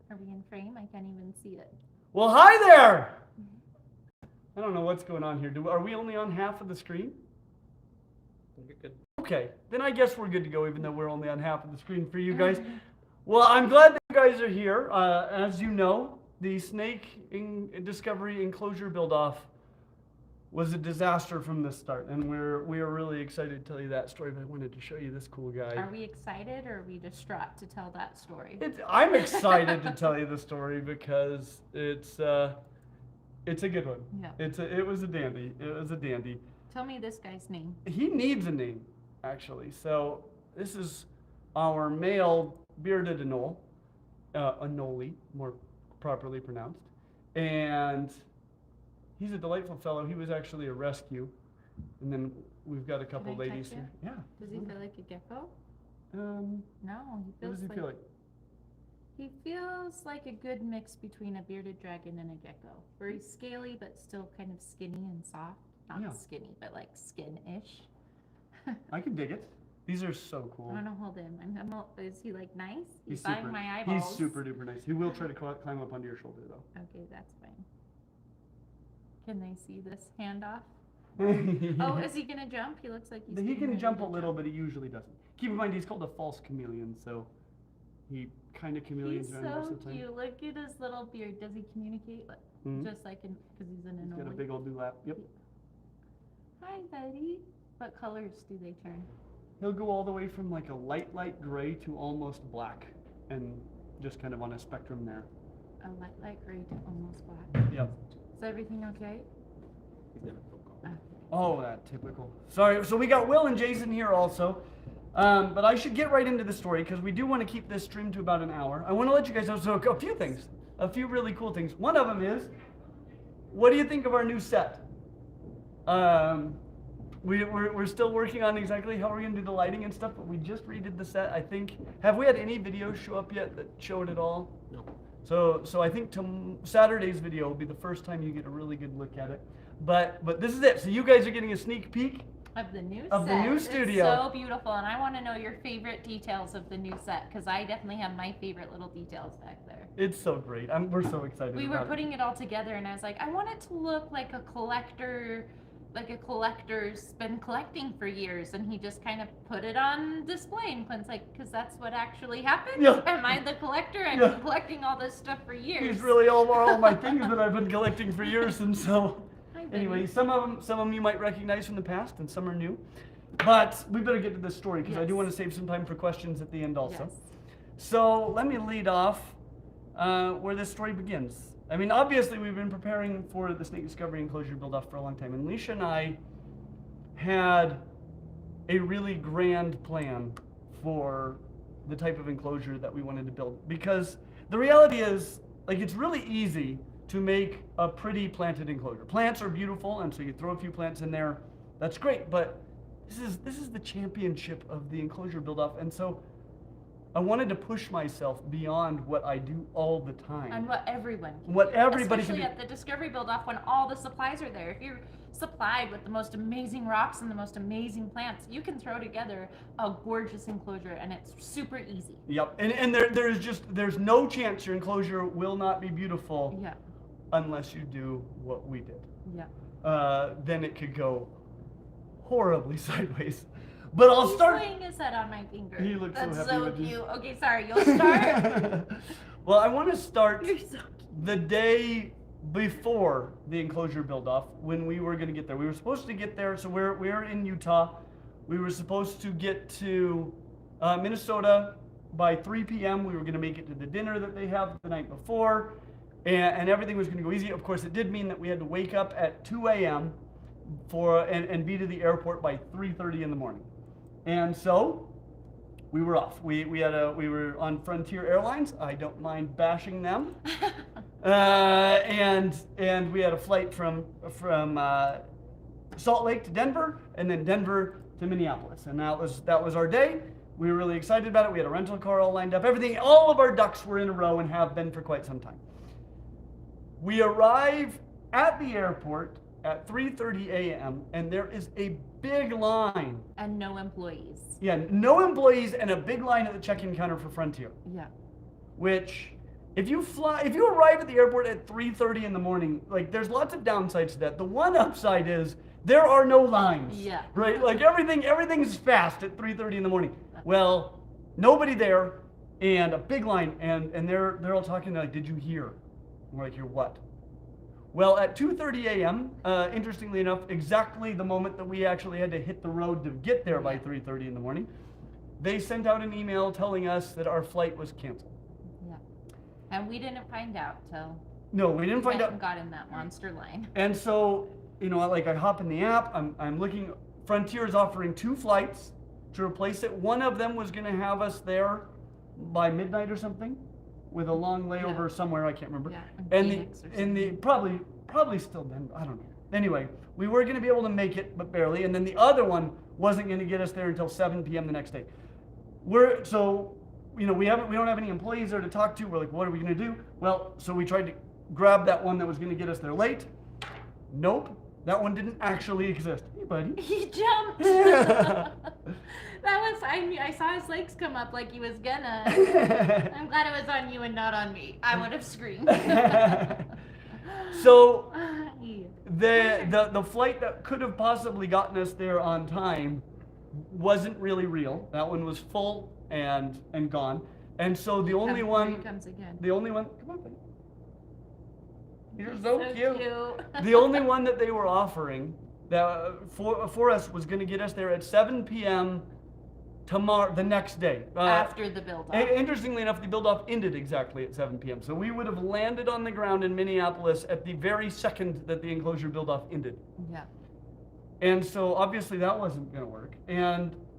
Are we in frame? I can't even see it. Well, hi there! I don't know what's going on here. Are we only on half of the screen? You're good. Okay, then I guess we're good to go, even though we're only on half of the screen for you guys. Well, I'm glad that you guys are here. As you know, the snake discovery enclosure build-off was a disaster from the start, and we are really excited to tell you that story, but I wanted to show you this cool guy. Are we excited or are we distraught to tell that story? I'm excited to tell you the story because it's a good one. Yeah. It was a dandy. It was a dandy. Tell me this guy's name. He needs a name, actually. So this is our male bearded anole, anole, more properly pronounced, and he's a delightful fellow. He was actually a rescue, and then we've got a couple Can I ladies touch here. it? Yeah. Does he feel like a gecko? Um, No, he what feels does he feel like? He feels like a good mix between a bearded dragon and a gecko, where he's scaly but still kind of skinny and soft. Not Yeah. skinny, but like skin-ish. I can dig it. These are so cool. I want to hold him. Is he like nice? He's buying super. my eyeballs. He's super duper nice. He will try to climb up onto your shoulder though. Okay, that's fine. Can they see this handoff? Oh, Oh, is he gonna jump? He looks like he's. He getting can ready jump to a little, but he usually doesn't. Keep in mind, he's called a false chameleon, so he kind of chameleons He's around most so of the time. cute. Look at his little beard. Does he communicate? Mhm. Just like because he's an He's got a anole. big old dewlap. Yep. Hi, buddy. What colors do they turn? He'll go all the way from like a light gray to almost black, and just kind of on a spectrum there. A light gray to almost black. Yep. Is everything okay? He's never felt calm. Oh, that typical. Sorry. So we got Will and Jason here also. But I should get right into the story because we do want to keep this stream to about an hour. I want to let you guys know a few things, a few really cool things. One of them is, what do you think of our new set? We're still working on exactly how we're going to do the lighting and stuff, but we just redid the set. I think, have we had any videos show up yet that show it at all? No. So I think Saturday's video will be the first time you get a really good look at it. But this is it. So you guys are getting a sneak peek Of the new of set. the new studio. It's so beautiful, and I want to know your favorite details of the new set because I definitely have my favorite little details back there. It's so great. We're so excited. We about were putting it all together, and I was like, I want it to look like a collector, like a collector's been collecting for years, and he just kind of put it on display. And Clint's like, because that's what actually happened. Yeah. Am I the collector? I've Yeah. been collecting all this stuff for years. These really all my things that I've been collecting for years, and so. Hi, baby. Anyway, some of them you might recognize from the past, and some are new. But we better get to this story because I do Yes. want to save some time for questions at the end also. Yes. So let me lead off where this story begins. I mean, obviously we've been preparing for the snake discovery enclosure build-off for a long time, and Leisha and I had a really grand plan for the type of enclosure that we wanted to build. Because the reality is, like, it's really easy to make a pretty planted enclosure. Plants are beautiful, and so you throw a few plants in there, that's great, but this is the championship of the enclosure build-off, and so I wanted to push myself beyond what I do all the time. And what everyone can What do. everybody Especially can do. at the Discovery Build-Off when all the supplies are there. If you're supplied with the most amazing rocks and the most amazing plants, you can throw together a gorgeous enclosure, and it's super easy. Yep, and there's no chance your enclosure will not be beautiful Yeah, unless you do what we did. yeah. Then it could go horribly sideways. But I'll He's start. laying his head on my finger. He looks so That's happy so with you. cute. Okay, sorry, you'll start. Well, I want to start You're so the day before the enclosure build-off when we were going to get there. We were supposed to get there, so we're in Utah. We were supposed to get to Minnesota by 3 p.m. We were going to make it to the dinner that they have the night before, and everything was going to go easy. Of course, it did mean that we had to wake up at 2 a.m. and be to the airport by 3:30 in the morning. And so we were off. We were on Frontier Airlines. I don't mind bashing them. And we had a flight from Salt Lake to Denver, and then Denver to Minneapolis. And that was our day. We were really excited about it. We had a rental car all lined up. Everything, all of our ducks were in a row and have been for quite some time. We arrive at the airport at 3:30 a.m. and there is a big line. And no employees. Yeah, no employees and a big line at the check-in counter for Frontier, Yeah. which if you arrive at the airport at 3:30 in the morning, like there's lots of downsides to that. The one upside is there are no lines. Yeah. Right? Like everything's fast at 3:30 in the morning. Well, nobody there and a big line and they're all talking like, did you hear? And we're like, hear what? Well, at 2:30 a.m., interestingly enough, exactly the moment that we actually had to hit the road to get there by 3:30 in the morning, they sent out an email telling us that our flight was canceled. Yeah. And we didn't find out till No, we didn't find went out. and got in that monster line. And so, like I hop in the app, I'm looking, Frontier is offering 2 flights to replace it. One of them was gonna have us there by midnight or something, with a long layover somewhere, I can't remember. Yeah, And Phoenix or the probably still then, I don't know. Anyway, we were gonna be able to make it, but barely, and then the other one wasn't gonna get us there until 7 p.m. the next day. We don't have any employees there to talk to. We're like, what are we gonna do? Well, so we tried to grab that one that was gonna get us there late. Nope, that one didn't actually exist. Hey, buddy. He jumped. I saw his legs come up like he was gonna. I'm glad it was on you and not on me. I would have screamed. So the flight that could have possibly gotten us there on time wasn't really real. That one was full and gone. And so the only Here one, he comes again. come on, buddy. You're so cute. cute. The only one that they were offering that for us was going to get us there at 7 p.m. tomorrow, the next day. After the build-off. Interestingly enough, the build-off ended exactly at 7 p.m. So we would have landed on the ground in Minneapolis at the very second that the Enclosure build-off ended. Yeah. And so obviously that wasn't going to work.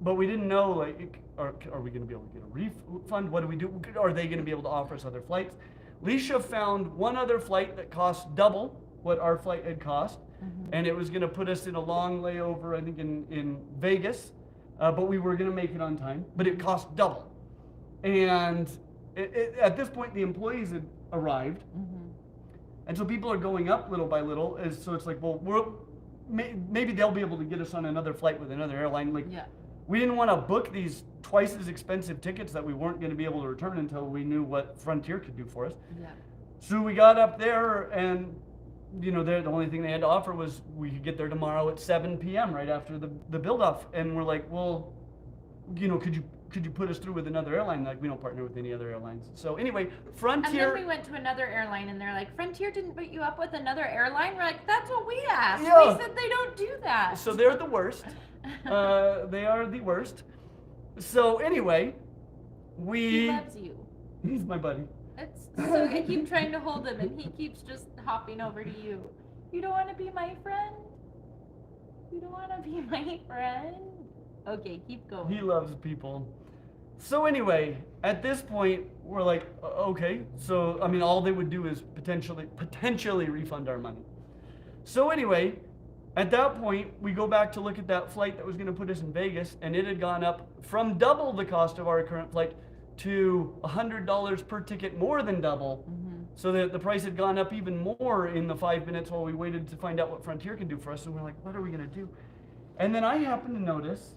But we didn't know, like, are we going to be able to get a refund? What do we do? Are they going to be able to offer us other flights? Leisha found one other flight that cost double what our flight had cost. Mm-hmm. And it was going to put us in a long layover, I think, in Vegas. But we were going to make it on time. But it cost double. And at this point, the employees had arrived. Mm-hmm. And so people are going up little by little. So it's like, well, maybe they'll be able to get us on another flight with another airline. Like, Yeah. we didn't want to book these twice as expensive tickets that we weren't going to be able to return until we knew what Frontier could do for us. Yeah. So we got up there, and the only thing they had to offer was we could get there tomorrow at 7 p.m. right after the build-off. And we're like, well, could you put us through with another airline? Like, we don't partner with any other airlines. So anyway, Frontier. And then we went to another airline, and they're like, Frontier didn't put you up with another airline? We're like, that's what we asked. Yeah. They said they don't do that. So they're the worst. They are the worst. So anyway, He loves you. He's my buddy. So I keep trying to hold him, and he keeps just hopping over to you. You don't want to be my friend? You don't want to be my friend? Okay, keep going. He loves people. So anyway, at this point, we're like, okay. So, I mean, all they would do is potentially refund our money. So anyway, at that point, we go back to look at that flight that was going to put us in Vegas, and it had gone up from double the cost of our current flight to $100 per ticket, more than double. Mm-hmm. So that the price had gone up even more in the 5 minutes while we waited to find out what Frontier can do for us. And we're like, what are we going to do? And then I happened to notice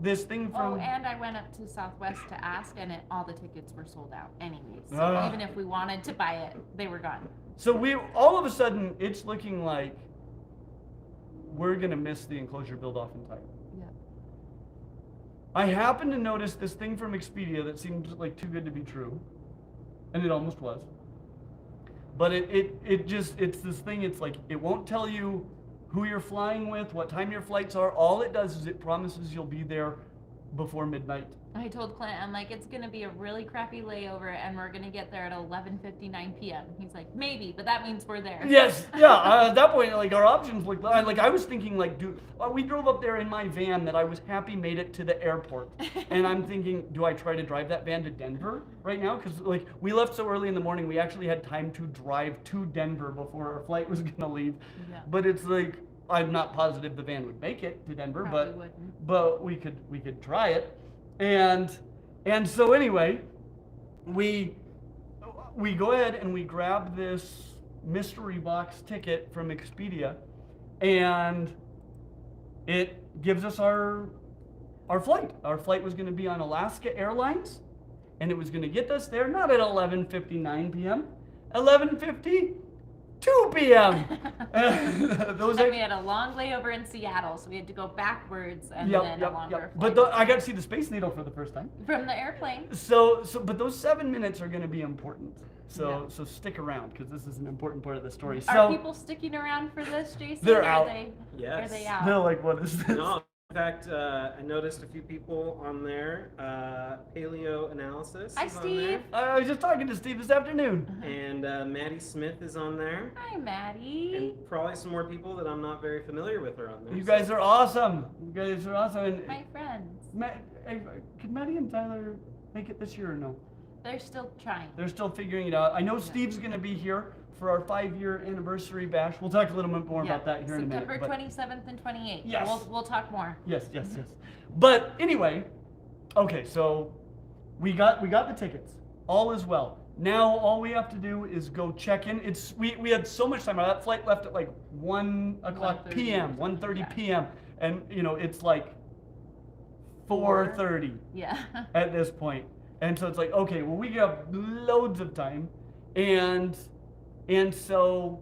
this thing from... Oh, and I went up to Southwest to ask, and all the tickets were sold out anyways. So even if we wanted to buy it, they were gone. So all of a sudden, it's looking like we're going to miss the Enclosure build-off entirely. Yeah. I happened to notice this thing from Expedia that seemed like too good to be true. And it almost was. But it's this thing, it's like, it won't tell you who you're flying with, what time your flights are. All it does is it promises you'll be there before midnight. I told Clint, I'm like, it's going to be a really crappy layover, and we're going to get there at 11:59 p.m. He's like, maybe, but that means we're there. Yes, yeah. At that point, like, our options looked like I was thinking, like, we drove up there in my van that I was happy made it to the airport, and I'm thinking, do I try to drive that van to Denver right now? Because like we left so early in the morning, we actually had time to drive to Denver before our flight was gonna leave. Yeah. But it's like I'm not positive the van would make it to Denver, Probably wouldn't. but we could try it. And so anyway, we go ahead and we grab this mystery box ticket from Expedia, and it gives us our flight. Our flight was going to be on Alaska Airlines, and it was going to get us there not at 11:59 p.m., 11:52 p.m. Those And we had a long layover in Seattle, so we had to go backwards and then a longer But flight I got to see the Space Needle for the first time. from the airplane. But those 7 minutes are going to be important. So stick around because this is an important part of the story. Are So people sticking around for this, Jason? They're or out. Are Yes. they out? they're like, what is this? No, in fact, I noticed a few people on there. Paleo Analysis Hi, is on Steve. I was just talking to Steve this afternoon. there. And Maddie Smith is on there. Hi, Maddie. And probably some more people that I'm not very familiar with are on there. You guys are awesome. You guys are awesome. And My friends. could Maddie and Tyler make it this year or no? They're still trying. They're still figuring it out. I know Steve's going to be here for our 5-year anniversary bash. We'll talk a little bit more about that here in a minute. September but- 27th and 28th. Yes. We'll talk more. Yes. But anyway, okay, so we got the tickets. All is well. Now all we have to do is go check in. We had so much time. That flight left at like 1 o'clock 1:30 p.m., or something, 1:30 yeah. p.m. And it's like 4:30 Yeah. at this point. And so it's like, okay, well, we have loads of time, and so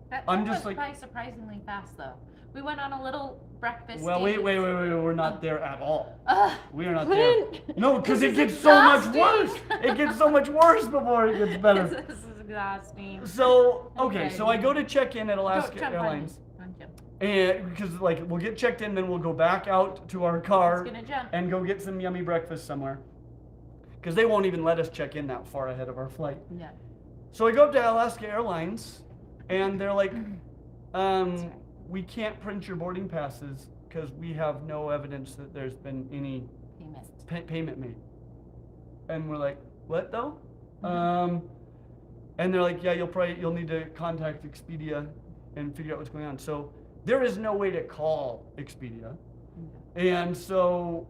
That I'm time just went like- by surprisingly fast, though. We went on a little breakfast. well, wait, date. we're not there at all. Ugh, We are not Clint, there. No, because this it is gets so much worse. exhausting. It gets so much worse before it gets better. This is exhausting. So okay, Okay. so I go to check in at Alaska Don't jump on Airlines, me. Don't jump. and because like we'll get checked in, then we'll go back out to our car It's gonna jump. and go get some yummy breakfast somewhere. Because they won't even let us check in that far ahead of our flight. Yeah. So I go up to Alaska Airlines, and they're like, That's right. we can't print your boarding passes because we have no evidence that there's been any Payment. payment made. And we're like, what though? Mm-hmm. And they're like, yeah, you'll need to contact Expedia and figure out what's going on. So there is no way to call Expedia. And so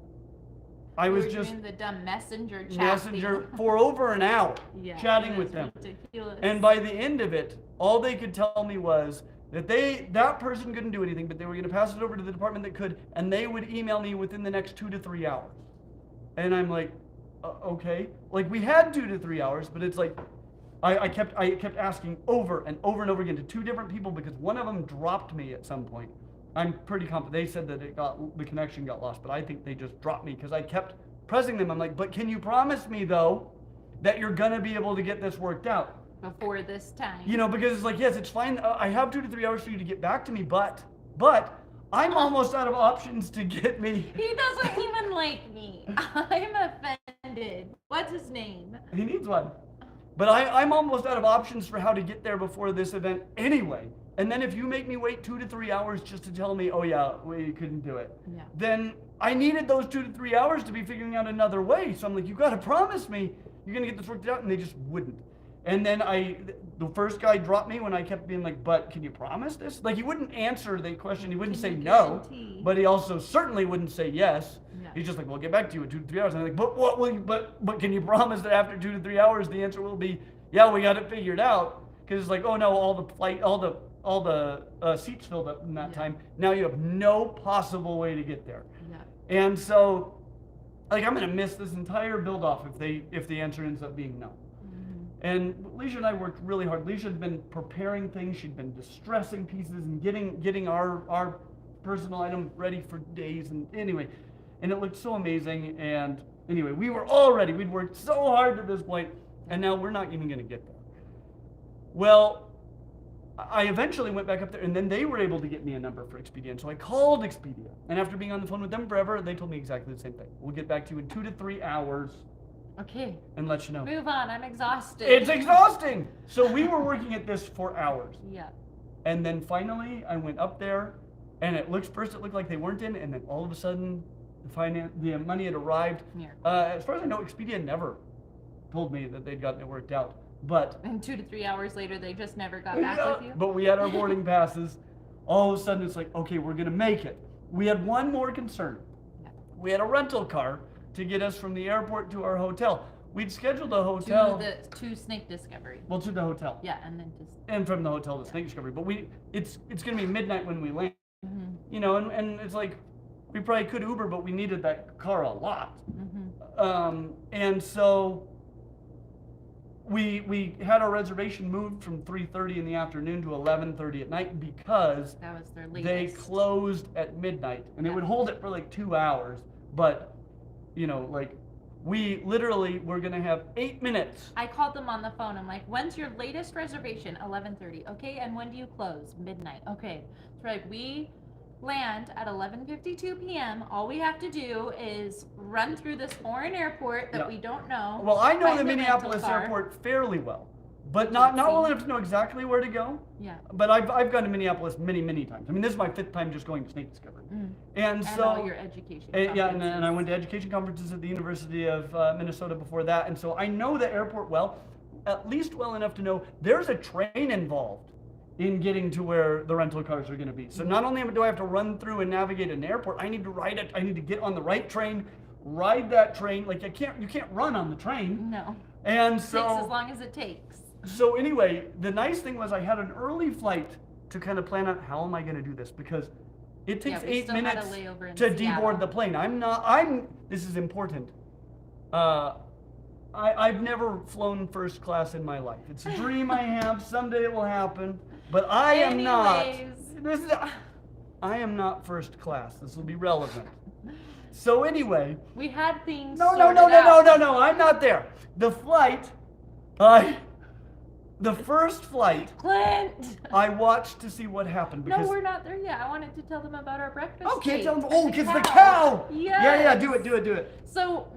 I We was were just doing the dumb messenger chat messenger thing. for over an hour Yeah, chatting it with was them. ridiculous. And by the end of it, all they could tell me was that that person couldn't do anything, but they were going to pass it over to the department that could, and they would email me within the next 2 to 3 hours. And I'm like, okay. Like we had 2 to 3 hours, but it's like I kept asking over and over and over again to 2 different people because one of them dropped me at some point. I'm pretty confident. They said that the connection got lost, but I think they just dropped me because I kept pressing them. I'm like, but can you promise me though that you're gonna be able to get this worked out? Before this time. Because it's like, yes, it's fine. I have 2 to 3 hours for you to get back to me, but I'm almost out of options to get me. He doesn't even like me. I'm offended. What's his name? He needs one. But I'm almost out of options for how to get there before this event anyway. And then if you make me wait 2 to 3 hours just to tell me, oh yeah, we couldn't do it, Yeah. then I needed those 2 to 3 hours to be figuring out another way. So I'm like, you got to promise me you're going to get this worked out. And they just wouldn't. And then the first guy dropped me when I kept being like, but can you promise this? Like he wouldn't answer the question. He wouldn't Can say you no, guarantee? but he also certainly wouldn't say yes. Yeah. He's just like, well, I'll get back to you in 2 to 3 hours. And I'm like, but what will you, but can you promise that after 2 to 3 hours, the answer will be, yeah, we got it figured out. Because it's like, oh no, all the seats filled up in that Yeah. time. Now you have no possible way to get there. Yeah. And so, like, I'm gonna miss this entire build off if the answer ends up being no. And Leisha and I worked really hard. Leisha had been preparing things. She'd been distressing pieces and getting our personal item ready for days. And anyway, and it looked so amazing. And anyway, we were all ready. We'd worked so hard at this point, and now we're not even gonna get there. Well, I eventually went back up there, and then they were able to get me a number for Expedia. And so I called Expedia. And after being on the phone with them forever, they told me exactly the same thing. We'll get back to you in 2 to 3 hours Okay. and let you know. Move on. I'm exhausted. It's exhausting. So we were working at this for hours. Yeah. And then finally I went up there, and first it looked like they weren't in, and then all of a sudden the money had arrived. Miracle. As far as I know, Expedia never told me that they'd gotten it worked out. But And 2 to 3 hours later, they just never got back with you. But we had our boarding passes. All of a sudden it's like, okay, we're gonna make it. We had one more concern. Yeah. We had a rental car to get us from the airport to our hotel. We'd scheduled a hotel. To Snake Discovery. Well, to the hotel. Yeah, and then just. And from the hotel to Snake Discovery. But it's gonna be midnight when we land. Mm-hmm. And it's like, we probably could Uber, but we needed that car a lot. Mm-hmm. And so we had our reservation moved from 3:30 in the afternoon to 11:30 at night because That was their they latest. closed at midnight, and they Yeah. would hold it for like 2 hours. But like we literally were gonna have 8 minutes. I called them on the phone. I'm like, when's your latest reservation? 11:30. Okay, and when do you close? Midnight. Okay. So we're like, we land at 11:52 p.m. All we have to do is run through this foreign airport that Yeah. we don't know. Well, I know find the a rental Minneapolis car. airport fairly well, but You not can well see. enough to know exactly where to go. Yeah. But I've gone to Minneapolis many times. I mean, this is my 5th time just going to snake discovery. Mm. And And so all your education. yeah, and I conferences. went to education conferences at the University of Minnesota before that, and so I know the airport well, at least well enough to know there's a train involved in getting to where the rental cars are going to be. So not only do I have to run through and navigate an airport, I need to ride it. I need to get on the right train, ride that train. Like you can't run on the train. No. And Takes as so long as it takes. so anyway, the nice thing was I had an early flight to kind of plan out how am I going to do this, because it takes we 8 still had a minutes layover in to Seattle. deboard the plane. This is important. I've never flown first class in my life. It's a dream I have. Someday it will happen. But I am not. I am not first class. This will be relevant. So anyway. We had things. No. sorted out. I'm not there. The flight, the first flight, Clint. I watched to see what happened No, because. we're not there yet. I wanted to tell them about our breakfast. Okay, date tell them. and Oh, because the cow. Yes. Yeah, do it. So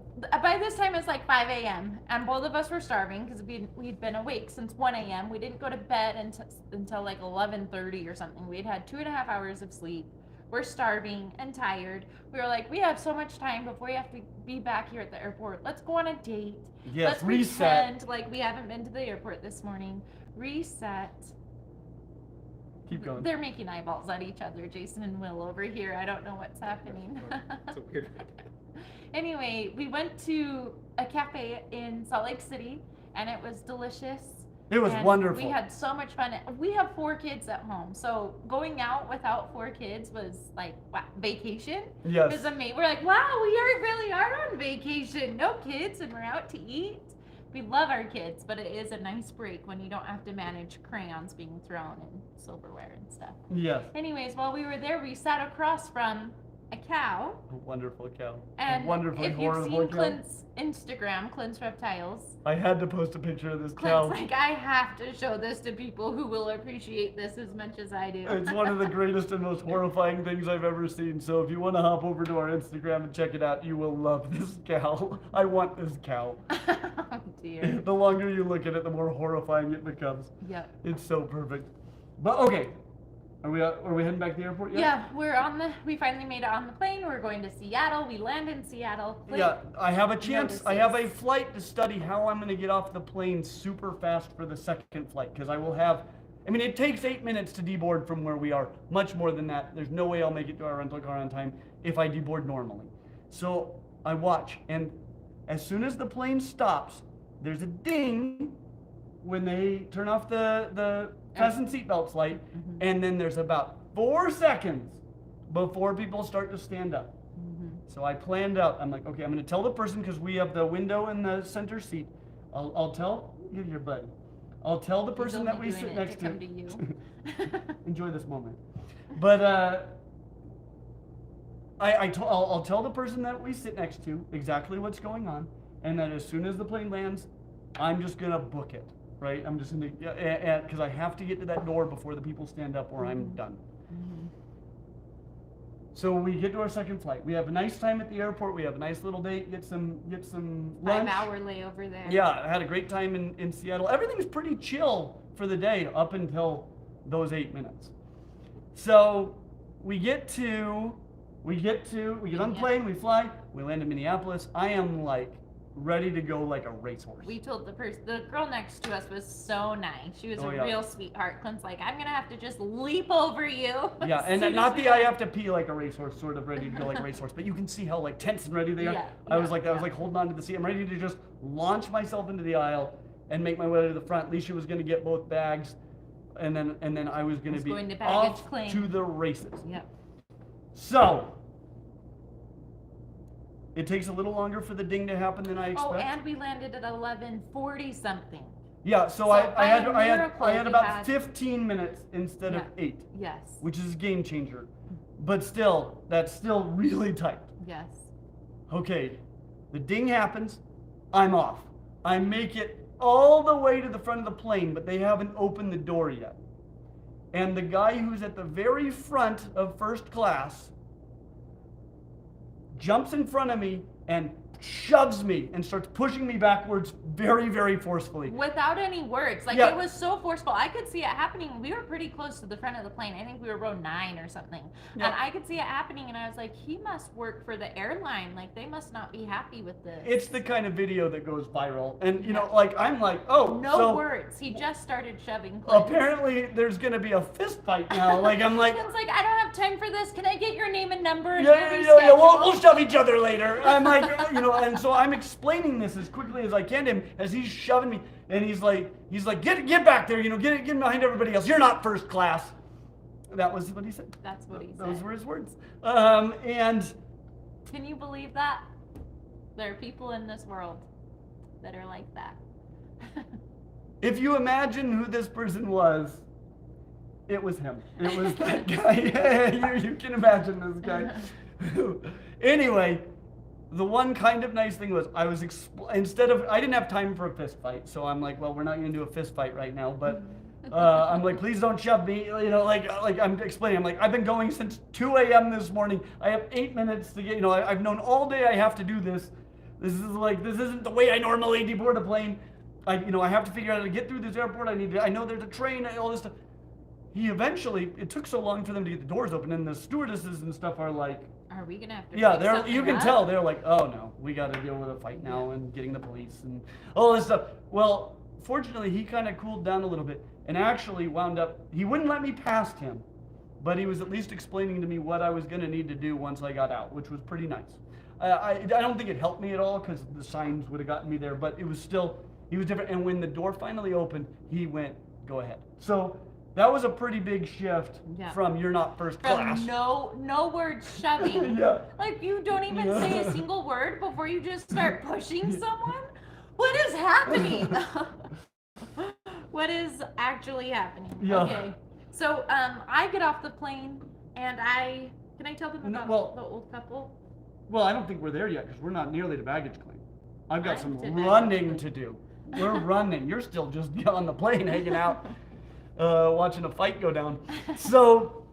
by this time it's like 5 a.m. and both of us were starving because we'd been awake since 1 a.m. We didn't go to bed until like 11:30 or something. We'd had 2.5 hours of sleep. We're starving and tired. We were like, we have so much time before we have to be back here at the airport. Let's go on a date. Yes, Let's reset. pretend like we haven't been to the airport this morning. Reset. Keep going. They're making eyeballs at each other, Jason and Will over here. I don't know what's happening. It's a weird. Anyway, we went to a cafe in Salt Lake City and it was delicious. It was And wonderful. We had so much fun. We have 4 kids at home, so going out without 4 kids was like vacation. Yes. Because we're like, wow, we really are on vacation. No kids, and we're out to eat. We love our kids, but it is a nice break when you don't have to manage crayons being thrown and silverware and stuff. Yes. Anyways, while we were there, we sat across from a cow. A wonderful cow. And a wonderfully if you've horrible seen cow. Clint's Instagram, Clint's Reptiles, I had to post a picture of this Clint's cow. like, I have to show this to people who will appreciate this as much as I do. It's one of the greatest and most horrifying things I've ever seen. So if you want to hop over to our Instagram and check it out, you will love this cow. I want this cow. Oh dear. The longer you look at it, the more horrifying it becomes. Yep. It's so perfect. But okay, are we heading back to the airport yet? Yeah, we finally made it on the plane. We're going to Seattle. We land in Seattle. Yeah, I have a chance. I have a notices. flight to study how I'm going to get off the plane super fast for the second flight because I will have. I mean, it takes 8 minutes to deboard from where we are. Much more than that. There's no way I'll make it to our rental car on time if I deboard normally. So I watch, and as soon as the plane stops, there's a ding when they turn off the fasten seatbelts light, and then there's about 4 seconds before people start to stand up. So I planned out. I'm like, okay, I'm going to tell the person because we have the window in the center seat. I'll tell. Give your buddy. I'll tell the person that we sit next to. Come to you. Enjoy this moment. But I'll tell the person that we sit next to exactly what's going on, and that as soon as the plane lands, I'm just gonna book it, right? I'm just gonna, because I have to get to that door before the people stand up, or I'm done. So we get to our second flight. We have a nice time at the airport. We have a nice little date. Get some lunch. 5-hour layover there. Yeah, I had a great time in Seattle. Everything was pretty chill for the day up until those 8 minutes. So we get on the plane, we fly, we land in Minneapolis. I am like ready to go like a racehorse. We told the girl next to us was so nice. She was a yeah. real sweetheart. Clint's like, I'm gonna have to just leap over you. Yeah, as and soon not as we the I land." have to pee like a racehorse, sort of ready to go like a racehorse, but you can see how like tense and ready they are. Yeah, I was yeah. like holding on to the seat. I'm ready to just launch myself into the aisle and make my way to the front. Leisha was gonna get both bags, and then I was gonna Was be going to baggage off claim. to the races. Yep. So it takes a little longer for the ding to happen than I expect. Oh, and we landed at 11:40 something. Yeah, so So I by had a I had miracle, I had you about had- 15 minutes instead of Yeah. 8, Yes. which is a game changer. But still, that's still really tight. Yes. Okay, the ding happens, I'm off. I make it all the way to the front of the plane, but they haven't opened the door yet. And the guy who's at the very front of first class jumps in front of me and shoves me and starts pushing me backwards very, very forcefully. Without any words. Like, Yeah. it was so forceful. I could see it happening. We were pretty close to the front of the plane. I think we were row 9 or something. Yeah. And I could see it happening, and I was like, he must work for the airline. Like, they must not be happy with this. It's the kind of video that goes viral. And, you know, Yeah. like, I'm like, oh, No so words. He just started shoving Clint. apparently there's going to be a fist fight now. Like, I'm like, Clint's like, I don't have time for this. Can I get your name and number? and yeah, your we'll reschedule?" shove each other later. I'm like, you know, and so I'm explaining this as quickly as I can to him as he's shoving me, and he's like, get back there, you know, get behind everybody else. You're not first class. That was what he said. That's what he said. Those were his words. And Can you believe that? There are people in this world that are like that. if you imagine who this person was, it was him. It was that guy. you can imagine this guy. Anyway, the one kind of nice thing was I didn't have time for a fist fight, so I'm like, well, we're not going to do a fist fight right now, but I'm like, please don't shove me, you know, like I'm explaining, I'm like, I've been going since 2 a.m. this morning. I have 8 minutes to get, you know, I've known all day I have to do this. This isn't the way I normally deboard a plane. I have to figure out how to get through this airport. I know there's a train, all this stuff. It took so long for them to get the doors open, and the stewardesses and stuff are like, Are we gonna have to? yeah, pick something you can up? tell they're like, oh no, we got to deal with a fight now and getting the police and all this stuff. Well, fortunately, he kind of cooled down a little bit and actually wound up. He wouldn't let me past him, but he was at least explaining to me what I was going to need to do once I got out, which was pretty nice. I don't think it helped me at all because the signs would have gotten me there, but he was different. And when the door finally opened, he went, go ahead. So that was a pretty big shift from you're not first class. From no words shoving. Yeah. Like, you don't even say a single word before you just start pushing someone? What is happening? What is actually happening? Yeah. Okay. So I get off the plane and can I tell them about the old couple? Well, I don't think we're there yet because we're not nearly to baggage claim. I've got some I'm to baggage running claim. to do. We're running. You're still just on the plane hanging out, watching a fight go down. So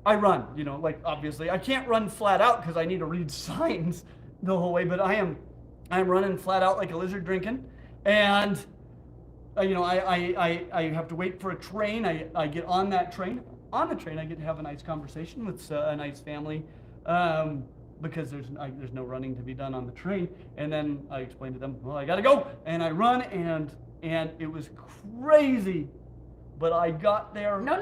I run, you know, like obviously I can't run flat out because I need to read signs the whole way, but I'm running flat out like a lizard drinking. And I have to wait for a train. I get on that train. On the train, I get to have a nice conversation with a nice family. Because there's no running to be done on the train. And then I explained to them, well, I gotta go. And I run, and it was crazy. But I got there. No.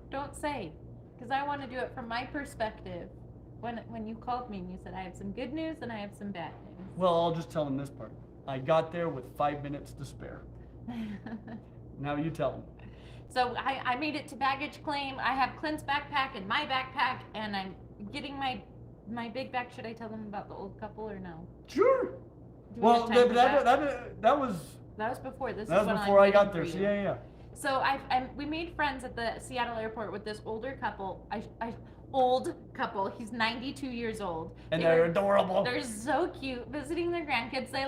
Don't say. Because I want to do it from my perspective. When you called me and you said, I have some good news and I have some bad news. Well, I'll just tell them this part. I got there with 5 minutes to spare. Now you tell them. So I made it to baggage claim. I have Clint's backpack and my backpack, and I'm getting my big bag. Should I tell them about the old couple or no? Sure. Do we Well, have time for that that was was before. This that is was when before I'm I got waiting there. for So you. yeah. So we made friends at the Seattle airport with this older couple. Old couple. He's 92 years old. And they're adorable. They're so cute. Visiting their grandkids, they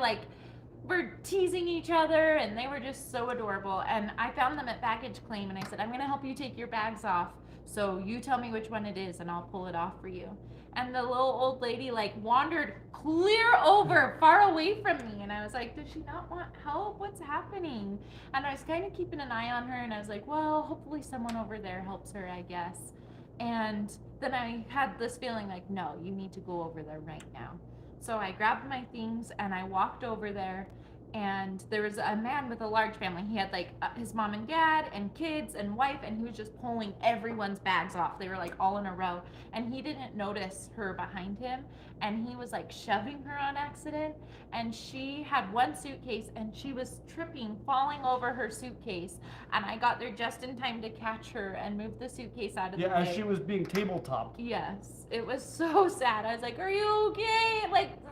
were teasing each other, and they were just so adorable. And I found them at baggage claim, and I said, I'm gonna help you take your bags off. So you tell me which one it is, and I'll pull it off for you. And the little old lady wandered clear over, far away from me. And I was like, does she not want help? What's happening? And I was kind of keeping an eye on her, and I was like, well, hopefully someone over there helps her, I guess. And then I had this feeling like, no, you need to go over there right now. So I grabbed my things and I walked over there, and there was a man with a large family. He had his mom and dad and kids and wife, and he was just pulling everyone's bags off. They were all in a row, and he didn't notice her behind him, and he was shoving her on accident, and she had one suitcase and she was tripping, falling over her suitcase, and I got there just in time to catch her and move the suitcase out of the way. Yeah, as she was being tabletop. Yes, it was so sad. I was like, are you okay?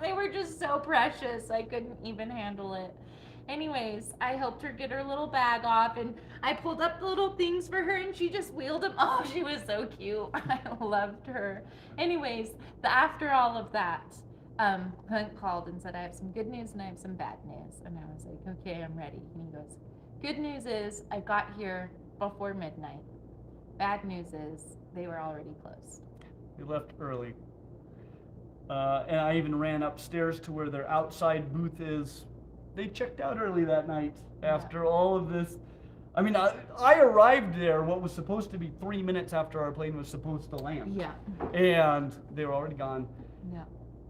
They were just so precious. I couldn't even handle it. Anyways, I helped her get her little bag off, and I pulled up the little things for her, and she just wheeled them. Oh, she was so cute. I loved her. Anyways, after all of that, Clint called and said, I have some good news and I have some bad news. And I was like, okay, I'm ready. And he goes, good news is I got here before midnight. Bad news is they were already closed. They left early. And I even ran upstairs to where their outside booth is. They checked out early that night after all of this. I mean, I arrived there what was supposed to be 3 minutes after our plane was supposed to land. Yeah. And they were already gone. Yeah.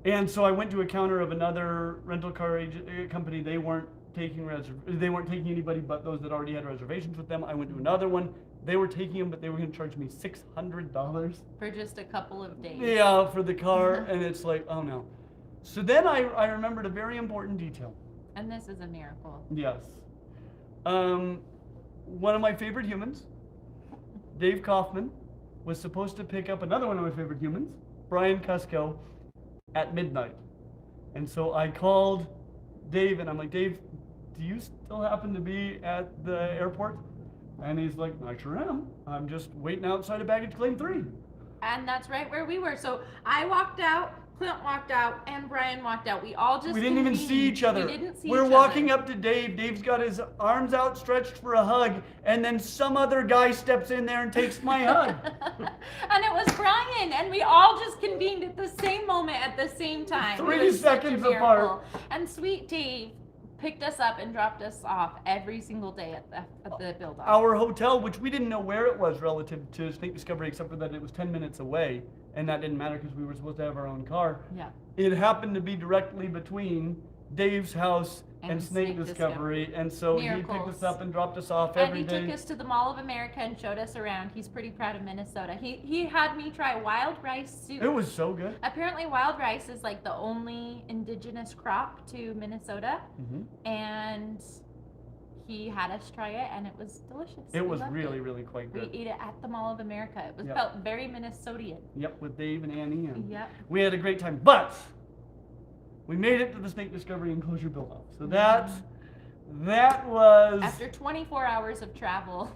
And so I went to a counter of another rental car company. They weren't taking anybody but those that already had reservations with them. I went to another one. They were taking them, but they were going to charge me $600 for just a couple of days. Yeah, for the car, and it's like, oh no. So then I remembered a very important detail. And this is a miracle. Yes. One of my favorite humans, Dave Kaufman, was supposed to pick up another one of my favorite humans, Brian Cusco, at midnight. And so I called Dave, and I'm like, Dave, do you still happen to be at the airport? And he's like, I sure am. I'm just waiting outside of baggage claim 3. And that's right where we were. So I walked out, Clint walked out, and Brian walked out. We all just We didn't even see each other. We didn't see We're each walking other. up to Dave. Dave's got his arms outstretched for a hug, and then some other guy steps in there and takes my hug. And it was Brian, and we all just convened at the same moment at the same time. 3 seconds apart. And sweet Dave picked us up and dropped us off every single day at the build-off. Our hotel, which we didn't know where it was relative to Snake Discovery, except for that it was 10 minutes away, and that didn't matter because we were supposed to have our own car. Yeah. It happened to be directly between Dave's house and Snake Discovery, and so he picked us up and dropped us off every day. And he took us to the Mall of America and showed us around. He's pretty proud of Minnesota. He had me try wild rice soup. It was so good. Apparently wild rice is like the only indigenous crop to Minnesota, and he had us try it, and it was delicious. It was really quite good. We ate it at the Mall of America. It was felt very Minnesotian. Yep, with Dave and Annie, and Yep. we had a great time. But we made it to the Snake Discovery Enclosure build-off. So that was... After 24 hours of travel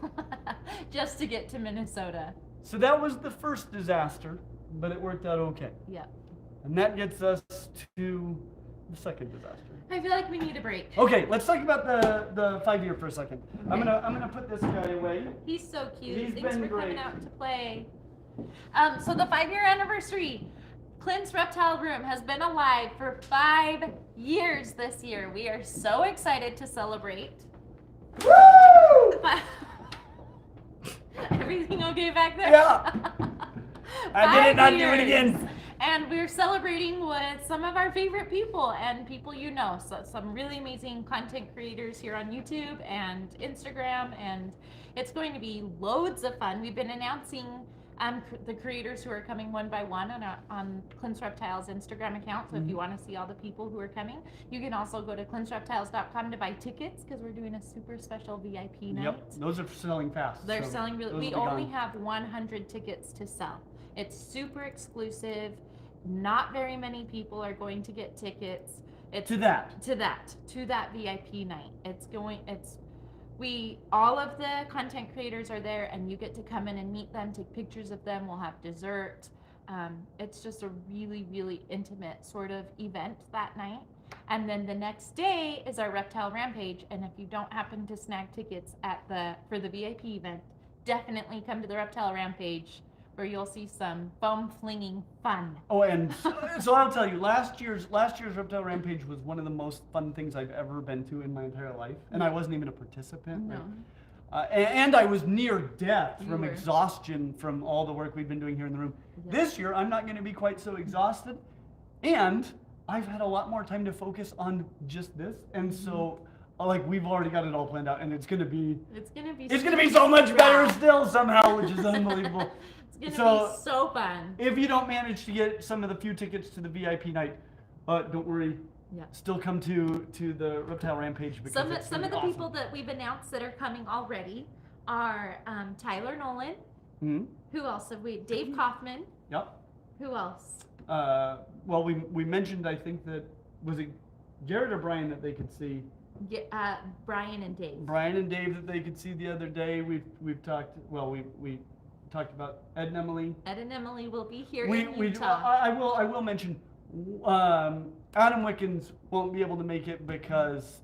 just to get to Minnesota. So that was the first disaster, but it worked out okay. Yep. And that gets us to the second disaster. I feel like we need a break. Okay, let's talk about the 5-year for a second. Okay. I'm gonna put this guy away. He's so cute. He's Thanks been for coming great. out to play. So the 5-year anniversary. Clint's Reptile Room has been alive for 5 years this year. We are so excited to celebrate. Woo! Everything okay back there? Yeah. I did it, not do it 5 years. again. And we're celebrating with some of our favorite people and people you know. So some really amazing content creators here on YouTube and Instagram, and it's going to be loads of fun. We've been announcing the creators who are coming one by one on Clint's Reptiles Instagram account. So if you want to see all the people who are coming, you can also go to clintsreptiles.com to buy tickets because we're doing a super special VIP night. Yep, those are selling fast. They're so selling really. those We will be only gone. have 100 tickets to sell. It's super exclusive. Not very many people are going to get tickets. It's To that. to that VIP night. All of the content creators are there, and you get to come in and meet them, take pictures of them. We'll have dessert. It's just a really, really intimate sort of event that night. And then the next day is our Reptile Rampage. And if you don't happen to snag tickets for the VIP event, definitely come to the Reptile Rampage, where you'll see some foam flinging fun. Oh, and so I'll tell you, last year's Reptile Rampage was one of the most fun things I've ever been to in my entire life, and I wasn't even a participant. No. Right? And I was near death You from were. exhaustion from all the work we've been doing here in the room. Yeah. This year, I'm not going to be quite so exhausted, and I've had a lot more time to focus on just this, and so like we've already got it all planned out, and it's going to be so much better still somehow, which is unbelievable. It's gonna be so fun. If you don't manage to get some of the few tickets to the VIP night, don't worry. Yeah. Still come to the Reptile Rampage because Some it's of the awesome. people that we've announced that are coming already are Tyler Nolan. Mm-hmm. Who else have we? Dave Kaufman. Yep. Who else? Well, we mentioned, I think that was it Jared or Brian that they could see. Brian and Dave. Brian and Dave that they could see the other day. We've talked. Well, we talked about Ed and Emily. Ed and Emily will be here in Utah. I will mention. Adam Wickens won't be able to make it because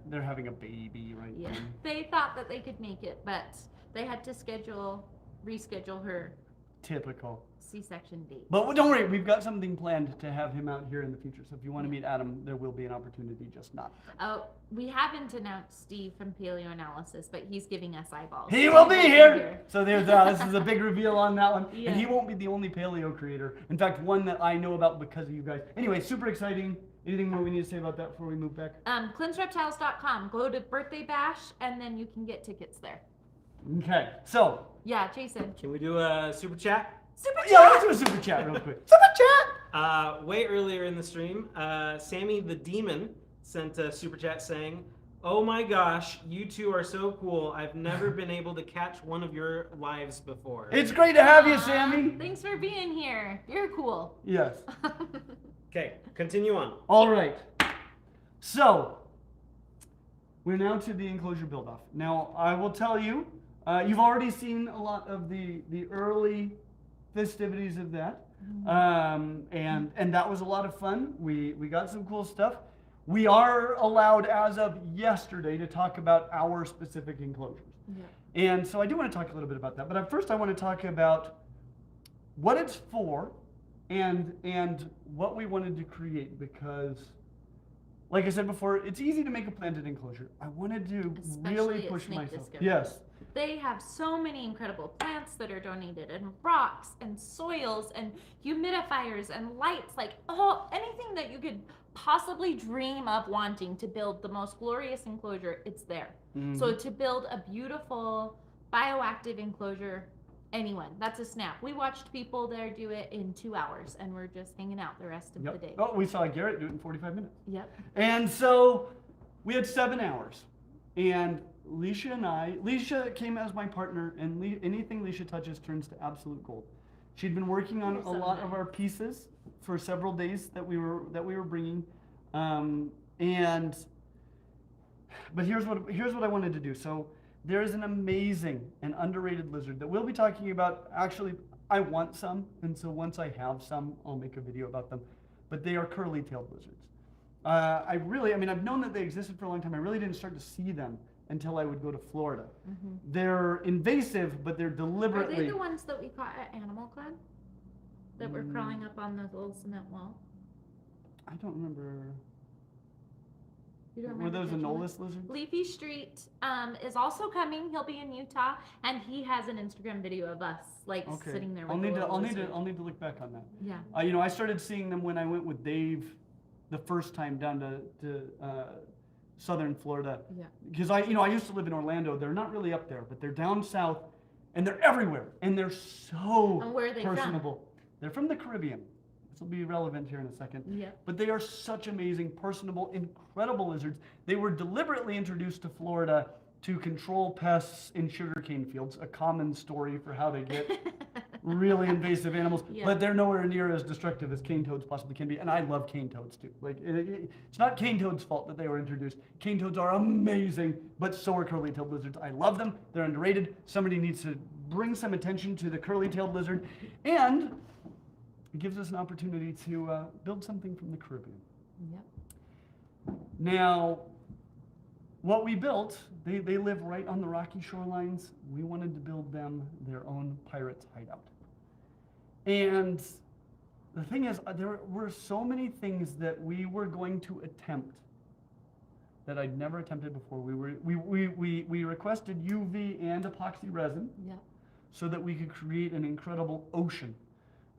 they're having a baby right now. They thought that they could make it, but they had to reschedule her Typical C-section date. But don't worry, we've got something planned to have him out here in the future. So if you want to meet Adam, there will be an opportunity, just not. Oh, we haven't announced Steve from Paleoanalysis, but he's giving us eyeballs. He will be here. So there's this is a big reveal on that one. Yeah. And he won't be the only paleo creator. In fact, one that I know about because of you guys. Anyway, super exciting. Anything more we need to say about that before we move back? ClintsReptiles.com. Go to Birthday Bash, and then you can get tickets there. Okay, so. Yeah, Jason. Can we do a super chat? Super chat! Yeah, let's do a super chat real quick. Super chat! Way earlier in the stream, Sammy the Demon sent a super chat saying, "Oh my gosh, you two are so cool. I've never been able to catch one of your lives before." It's great to have you, Sammy. Thanks for being here. You're cool. Yes. Okay, continue on. All right. So, we're now to the enclosure build-off. Now, I will tell you, you've already seen a lot of the early festivities of that, and that was a lot of fun. We got some cool stuff. We are allowed, as of yesterday, to talk about our specific enclosures. Yeah. And so I do want to talk a little bit about that. But first I want to talk about what it's for and what we wanted to create, because, like I said before, it's easy to make a planted enclosure. I wanted to really Especially at push Snake myself. Discovery. Yes. They have so many incredible plants that are donated, and rocks and soils and humidifiers and lights, like anything that you could possibly dream of wanting to build the most glorious enclosure, it's there. Mm-hmm. So to build a beautiful bioactive enclosure, anyone, that's a snap. We watched people there do it in 2 hours, and we're just hanging out the rest of the day. Oh, we saw Garrett do it in 45 minutes. Yep. And so we had 7 hours. And Leisha came as my partner, and anything Leisha touches turns to absolute gold. She'd been working on a lot of our pieces for several days that we were bringing, but here's what I wanted to do. So there is an amazing and underrated lizard that we'll be talking about. Actually, I want some, and so once I have some, I'll make a video about them. But they are curly-tailed lizards. I've known that they existed for a long time. I really didn't start to see them until I would go to Florida. Mm-hmm. They're invasive, but they're deliberately. Are they the ones that we caught at Animal Club? That were crawling up on the little cement wall? I don't remember. You don't Were remember those catching them? anoles lizards? Leafy Street is also coming. He'll be in Utah, and he has an Instagram video of us sitting there. With I'll need to look back on that. Yeah. I started seeing them when I went with Dave the first time down to southern Florida. Yeah. Because I used to live in Orlando. They're not really up there, but they're down south, and they're everywhere, and they're so And where are they personable. They're from the Caribbean. This will be relevant here in a second. Yeah. But they are such amazing, personable, incredible lizards. They were deliberately introduced to Florida to control pests in sugarcane fields, a common story for how they get really invasive animals, Yeah. but they're nowhere near as destructive as cane toads possibly can be. And I love cane toads too. It's not cane toads' fault that they were introduced. Cane toads are amazing, but so are curly-tailed lizards. I love them. They're underrated. Somebody needs to bring some attention to the curly-tailed lizard, and it gives us an opportunity to build something from the Caribbean. Yep. Now, what we built, they live right on the rocky shorelines. We wanted to build them their own pirate's hideout. And the thing is, there were so many things that we were going to attempt that I'd never attempted before. We requested UV and epoxy resin, Yep. so that we could create an incredible ocean.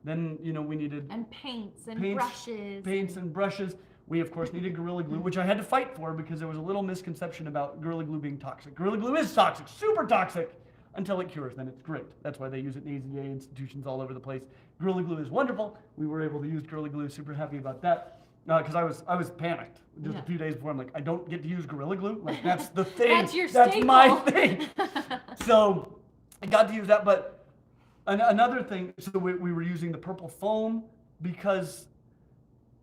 Then, we needed And paints and brushes. Paints and brushes. We, of course, needed Gorilla Glue, which I had to fight for because there was a little misconception about Gorilla Glue being toxic. Gorilla Glue is toxic, super toxic, until it cures. Then it's great. That's why they use it in AZA institutions all over the place. Gorilla Glue is wonderful. We were able to use Gorilla Glue. Super happy about that. Because I was panicked just a few days before. I'm like, I don't get to use Gorilla Glue? Like, that's the thing. That's your That's staple. my thing. So I got to use that, but another thing, so we were using the purple foam because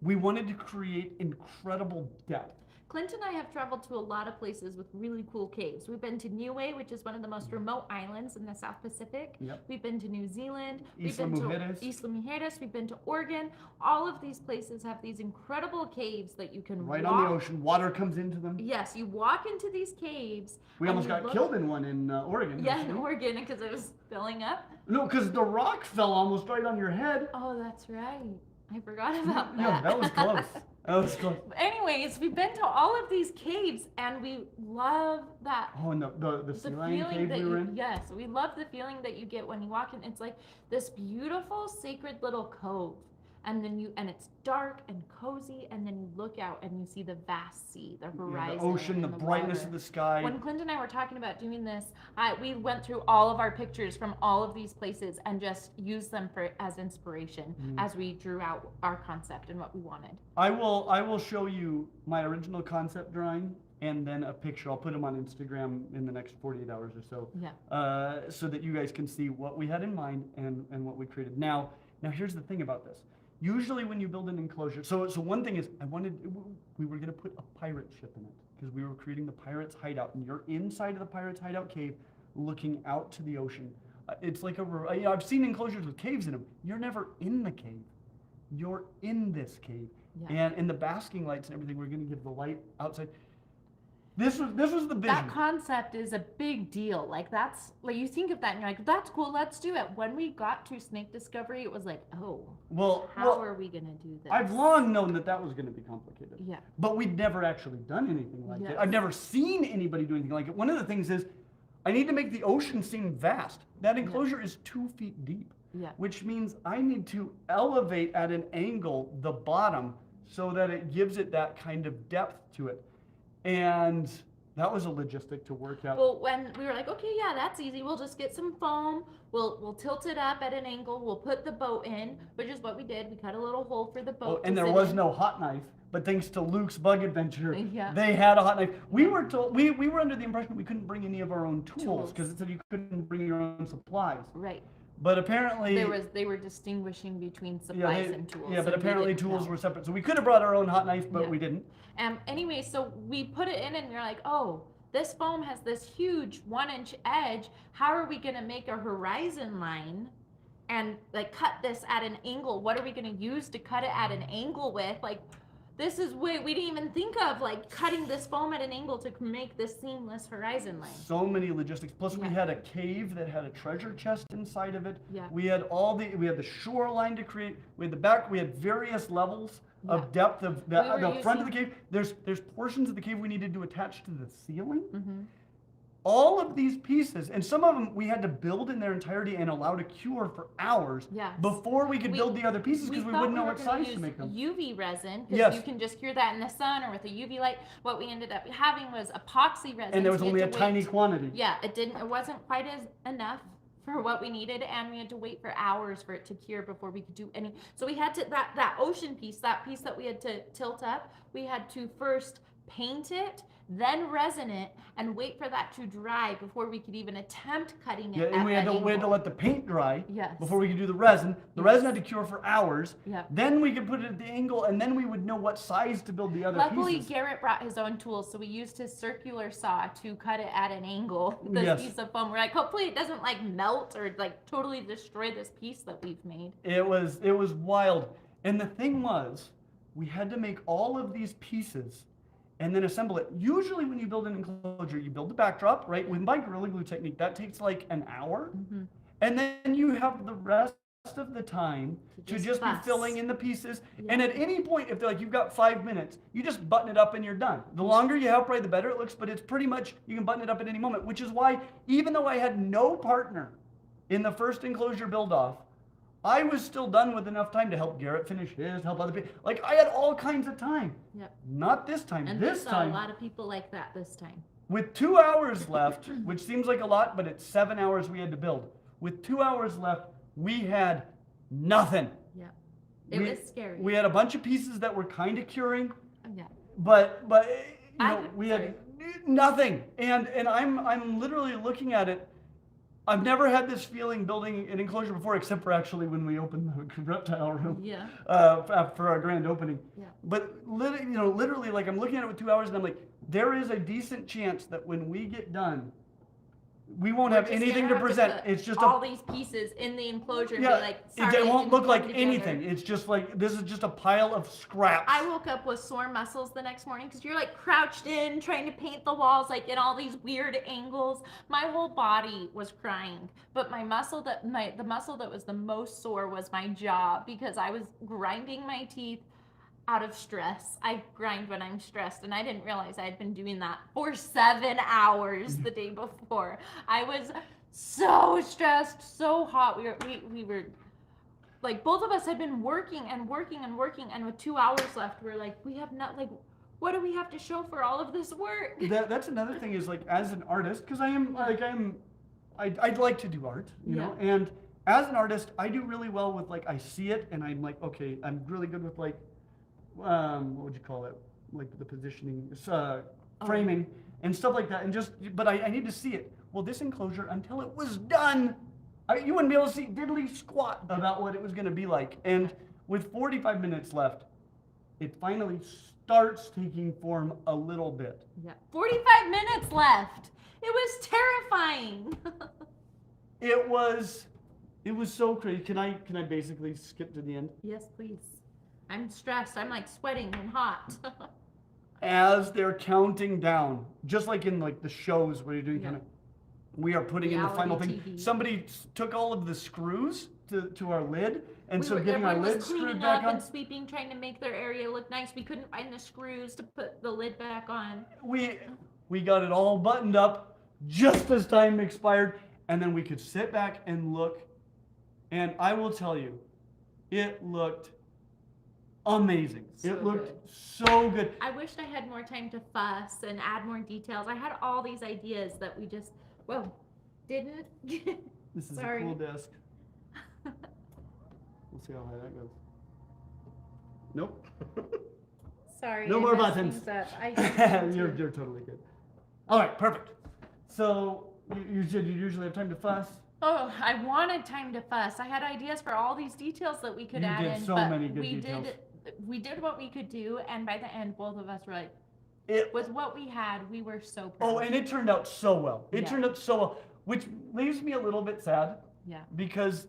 we wanted to create incredible depth. Clint and I have traveled to a lot of places with really cool caves. We've been to Niue, which is one of the most remote islands in the South Pacific. Yep. We've been to New Zealand. Isla We've been Mujeres. to Isla Mujeres. We've been to Oregon. All of these places have these incredible caves that you can Right walk. on the ocean. Water comes into them. Yes, you walk into these caves. We and almost you got look- killed in one in Oregon. Yeah, didn't in we? Oregon because it was filling up. No, because the rock fell almost right on your head. Oh, that's right. I forgot about that. Yeah, that was close. That was close. Anyways, we've been to all of these caves and we love that. Oh, and the sea lion feeling cave that we were in. yes, we love the feeling that you get when you walk in. It's like this beautiful sacred little cove. And then it's dark and cozy, and then you look out and you see the vast sea, the horizon, Yeah, the ocean, and the brightness water. of the sky. When Clint and I were talking about doing this, we went through all of our pictures from all of these places and just used them as inspiration as we drew out our concept and what we wanted. I will show you my original concept drawing and then a picture. I'll put them on Instagram in the next 48 hours or so. Yeah. So that you guys can see what we had in mind and what we created. Now here's the thing about this. Usually when you build an enclosure, so one thing is we were gonna put a pirate ship in it because we were creating the pirate's hideout, and you're inside of the pirate's hideout cave looking out to the ocean. It's like I've seen enclosures with caves in them. You're never in the cave. You're in this cave. Yeah. And in the basking lights and everything, we're gonna give the light outside. This was the vision. That concept is a big deal. Like that's like you think of that and you're like, that's cool, let's do it. When we got to snake discovery, it was like, oh, how are we gonna do this? I've long known that was gonna be complicated. Yeah. But we'd never actually done anything like it. Yes. I've never seen anybody do anything like it. One of the things is I need to make the ocean seem vast. That enclosure is 2 feet deep. Yeah. Which means I need to elevate at an angle the bottom so that it gives it that kind of depth to it. And that was a logistic to work out. Well, when we were like, okay, yeah, that's easy. We'll just get some foam. We'll tilt it up at an angle. We'll put the boat in, which is what we did. We cut a little hole for the boat. And there was no hot knife, but thanks to Luke's bug adventure, Yeah. they had a hot knife. We were told we were under the impression we couldn't bring any of our own tools because it said you couldn't bring your own supplies. Right. But apparently They were distinguishing between supplies and tools. Yeah, but and we apparently didn't tools know. were separate. So we could have brought our own hot knife, but Yeah. we didn't. Anyway, so we put it in and we're like, oh, this foam has this huge 1-inch edge. How are we gonna make a horizon line and like cut this at an angle? What are we gonna use to cut it at an angle with? Like, this is way we didn't even think of like cutting this foam at an angle to make this seamless horizon line. So many logistics. Plus, we Yeah. had a cave that had a treasure chest inside of it. Yeah. We had the shoreline to create. We had the back. We had various levels of Yeah. depth of the, We were the front of the using- cave. There's portions of the cave we needed to attach to the ceiling. Mm-hmm. All of these pieces, and some of them we had to build in their entirety and allow to cure for hours Yes. before we could build the other pieces because we thought wouldn't know were what gonna size to make them. UV resin, because Yes. you can just cure that in the sun or with a UV light. What we ended up having was epoxy resin. And there was so we only a had to tiny wait. quantity. Yeah, it wasn't quite enough for what we needed, and we had to wait for hours for it to cure before we could do any. So we had to that ocean piece, that piece that we had to tilt up, we had to first paint it, then resin it, and wait for that to dry before we could even attempt cutting it. Yeah, at and we had that to angle. let the paint dry Yes. before we could do the resin. The Yes. resin had to cure for hours. Yeah. Then we could put it at the angle, and then we would know what size to build the other Luckily, pieces. Garrett brought his own tools, so we used his circular saw to cut it at an angle. This Yes. piece of foam. We're like, hopefully it doesn't like melt or like totally destroy this piece that we've made. It was wild. And the thing was, we had to make all of these pieces and then assemble it. Usually when you build an enclosure, you build the backdrop, right? With my Gorilla Glue technique, that takes like an hour. Mm-hmm. And then you have the rest of the time to just be fuss. filling in the pieces. Yeah. And at any point, if they're like, you've got 5 minutes, you just button it up and you're done. The longer you have, probably the better it looks, but it's pretty much, you can button it up at any moment, which is why, even though I had no partner in the first enclosure build-off, I was still done with enough time to help Garrett finish his, help other people. Like, I had all kinds of time. Yep. Not this time. And this we saw time, a lot of people like that this time. with 2 hours left, which seems like a lot, but it's 7 hours we had to build. With 2 hours left, we had nothing. Yeah. It was scary. We had a bunch of pieces that were kind of curing, Yeah. but you know, we had nothing. And I'm literally looking at it. I've never had this feeling building an enclosure before, except for actually when we opened the reptile room. Yeah. For our grand opening. Yeah. But literally, like I'm looking at it with 2 hours, and I'm like, there is a decent chance that when we get done, we won't have anything to present. It's just all these pieces in the enclosure and yeah, be like, sorry, it won't didn't look come like together. anything. It's just like, this is just a pile of scraps. I woke up with sore muscles the next morning because you're like crouched in trying to paint the walls like in all these weird angles. My whole body was crying, but the muscle that was the most sore was my jaw because I was grinding my teeth out of stress. I grind when I'm stressed, and I didn't realize I had been doing that for 7 hours the day before. I was so stressed, so hot. We were like, both of us had been working, and with 2 hours left, we're like, we have not, like, what do we have to show for all of this work? That's another thing is, like, as an artist, because I'd like to do art, you know, and as an artist, I do really well with, like, I see it, and I'm like, okay, I'm really good with, like, what would you call it? Like the positioning, framing, and stuff like that. And but I need to see it. Well, this enclosure, until it was done, you wouldn't be able to see diddly squat about what it was going to be like. And with 45 minutes left, it finally starts taking form a little bit. Yeah, 45 minutes left. It was terrifying. It was so crazy. Can I basically skip to the end? Yes, please. I'm stressed. I'm like sweating and hot. As they're counting down, just like in like the shows where you're doing kind of, we are putting in the final thing. TV. Somebody took all of the screws to our lid, and so getting our everyone lid was cleaning screwed up back on. and sweeping, trying to make their area look nice. We couldn't find the screws to put the lid back on. We got it all buttoned up just as time expired, and then we could sit back and look. And I will tell you, it looked amazing. It looked so good. I wished I had more time to fuss and add more details. I had all these ideas that we just, didn't get. This is Sorry. a cool desk. We'll see how high that goes. Nope. Sorry. No I more messed buttons. things up. I didn't You're mean to. totally good. All right, perfect. So you said you usually have time to fuss. Oh, I wanted time to fuss. I had ideas for all these details that we could You add did in, so but many good details. we did what we could do, and by the end, both of us were like, It, with what we had, we were so proud. oh, and it turned out so well. It Yeah. turned out so well, which leaves me a little bit sad. Yeah. Because